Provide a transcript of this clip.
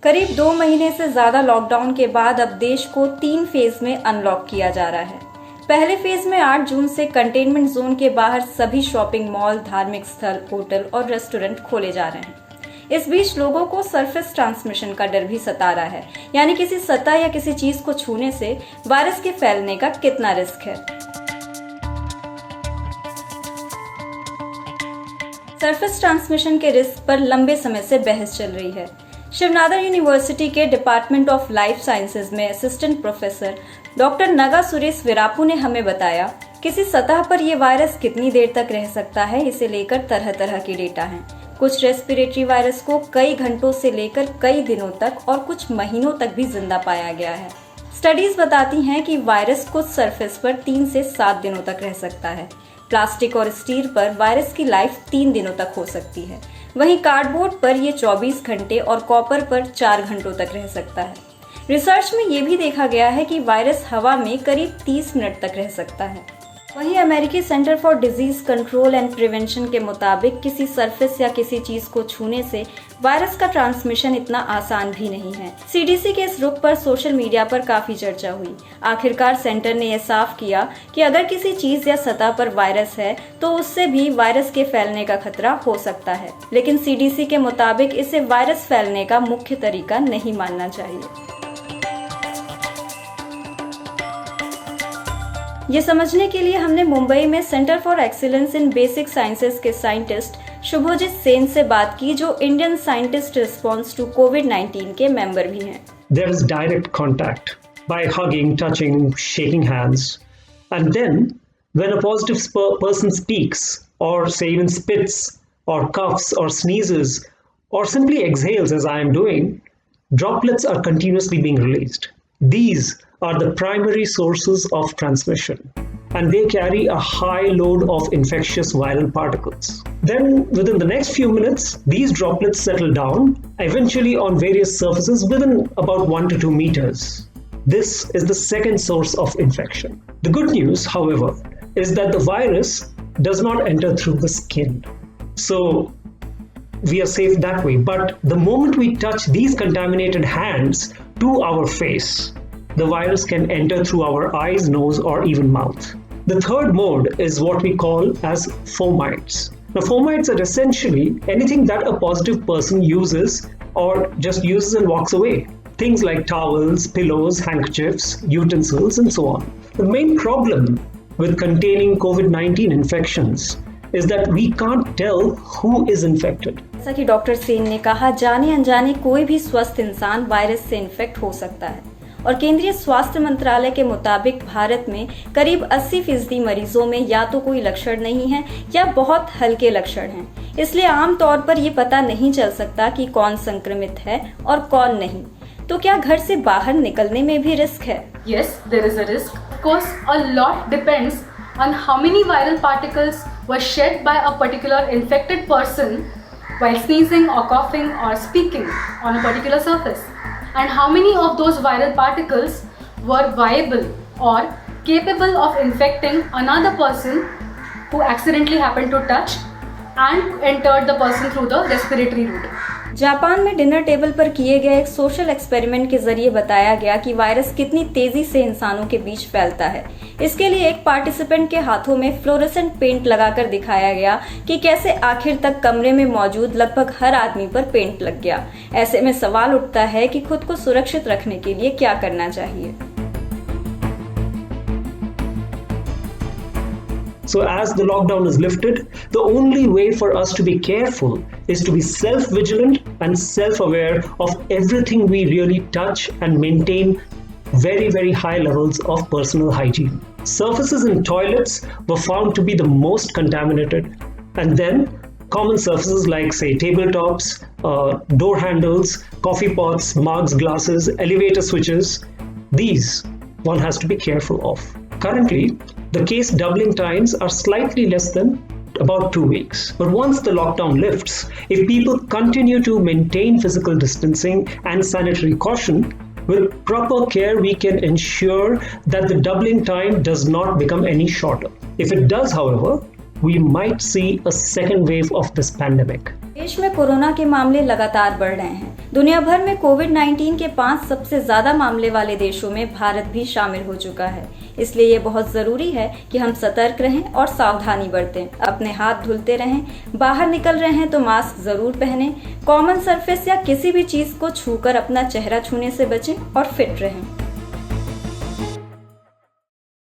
करीब 2 महीने से ज़्यादा लॉकडाउन के बाद अब देश को 3 फेज में अनलॉक किया जा रहा है। पहले फेज में 8 जून से कंटेनमेंट जोन के बाहर सभी शॉपिंग मॉल, धार्मिक स्थल, होटल और रेस्टोरेंट खोले जा रहे हैं। इस बीच लोगों को सरफेस ट्रांसमिशन का डर भी सता रहा है, यानी किसी सतह या किसी चीज को छूने से वायरस के फैलने का कितना रिस्क है। सरफेस ट्रांसमिशन के रिस्क पर लंबे समय से बहस चल रही है। शिवनादर यूनिवर्सिटी के डिपार्टमेंट ऑफ लाइफ साइंसेज में assistant professor doctor Naga Suresh Veerapu ने हमें बताया, किसी सतह पर यह वायरस कितनी देर तक रह सकता है, इसे लेकर तरह तरह के डेटा हैं। कुछ रेस्पिरेटरी वायरस को कई घंटों से लेकर कई दिनों तक और कुछ महीनों तक भी जिंदा पाया गया है। स्टडीज बताती हैं कि वायरस कुछ सरफेस पर 3 से 7 दिनों तक रह सकता है। प्लास्टिक और स्टील पर वायरस की लाइफ 3 दिनों तक हो सकती है। वहीं कार्डबोर्ड पर यह 24 घंटे और कॉपर पर 4 घंटों तक रह सकता है। रिसर्च में यह भी देखा गया है कि वायरस हवा में करीब 30 मिनट तक रह सकता है। वहीं अमेरिकी centre for disease control and prevention के मुताबिक किसी सरफेस या किसी चीज को छूने से वायरस का ट्रांसमिशन इतना आसान भी नहीं है। सीडीसी के इस रुख पर सोशल मीडिया पर काफी चर्चा हुई। आखिरकार सेंटर ने यह साफ किया कि अगर किसी चीज या सतह पर वायरस है तो उससे भी वायरस के फैलने का खतरा हो सकता है, लेकिन सीडीसी के मुताबिक इसे वायरस फैलने का मुख्य तरीका नहीं मानना चाहिए। ये समझने के लिए हमने मुंबई में centre for excellence in basic sciences के साइंटिस्ट शुभोजीत सेन से बात की, जो इंडियन साइंटिस्ट रिस्पॉन्स टू कोविड-19 के मेंबर भी हैं। There is direct contact by hugging, touching, shaking hands. And then when a positive person speaks or say even spits or coughs or sneezes or simply exhales as I am doing, droplets are continuously being released. These are the primary sources of transmission, and they carry a high load of infectious viral particles. Then within the next few minutes, these droplets settle down, eventually on various surfaces within about 1 to 2 meters. This is the second source of infection. The good news, however, is that the virus does not enter through the skin. So we are safe that way. But the moment we touch these contaminated hands to our face, the virus can enter through our eyes, nose, or even mouth. The third mode is what we call as fomites. Now, fomites are essentially anything that a positive person uses or just uses and walks away. Things like towels, pillows, handkerchiefs, utensils, and so on. The main problem with containing COVID-19 infections is that we can't tell who is infected. जैसा कि doctor Sen ने कहा, जाने अनजाने कोई भी स्वस्थ इंसान वायरस से इन्फेक्ट हो सकता है। और केंद्रीय स्वास्थ्य मंत्रालय के मुताबिक भारत में करीब 80% मरीजों में या तो कोई लक्षण नहीं है या बहुत हल्के लक्षण हैं। इसलिए आमतौर पर ये पता नहीं चल सकता कि कौन संक्रमित है और कौन नहीं। तो क्या घर से बाहर निकलने में भी रिस्क है? Yes, there is a risk. Of course, a lot depends on how many viral particles were shed by a particular infected person while sneezing or coughing or speaking on a particular surface. And how many of those viral particles were viable or capable of infecting another person who accidentally happened to touch and entered the person through the respiratory route. Japan में dinner table पर किए गए एक social experiment के जरिए बताया गया कि वायरस कितनी तेजी से इंसानों के बीच फैलता है। इसके लिए एक पार्टिसिपेंट के हाथों में फ्लोरेसेंट पेंट लगाकर दिखाया गया कि कैसे आखिर तक कमरे में मौजूद लगभग हर आदमी पर पेंट लग गया। ऐसे में सवाल उठता है कि खुद को सुरक्षित रखने के लिए क्या करना चाहिए। So as the lockdown is lifted, the only way for us to be careful is to be self-vigilant and self-aware of everything we really touch and maintain very, very high levels of personal hygiene. Surfaces in toilets were found to be the most contaminated, and then common surfaces like, say, tabletops, door handles, coffee pots, mugs, glasses, elevator switches, these one has to be careful of. Currently, the case doubling times are slightly less than about 2 weeks. But once the lockdown lifts, if people continue to maintain physical distancing and sanitary caution, with proper care we can ensure that the doubling time does not become any shorter. If it does, however, we might see a second wave of this pandemic. देश में corona के मामले लगातार बढ़ रहे हैं। दुनिया भर में कोविड-19 के 5 सबसे ज्यादा मामले वाले देशों में भारत भी शामिल हो चुका है। इसलिए ये बहुत जरूरी है कि हम सतर्क रहें और सावधानी बरतें। अपने हाथ धुलते रहें, बाहर निकल रहे हैं तो मास्क जरूर पहनें, कॉमन सरफेस या किसी भी चीज को छूकर अपना चेहरा छूने से बचें और फिट रहें।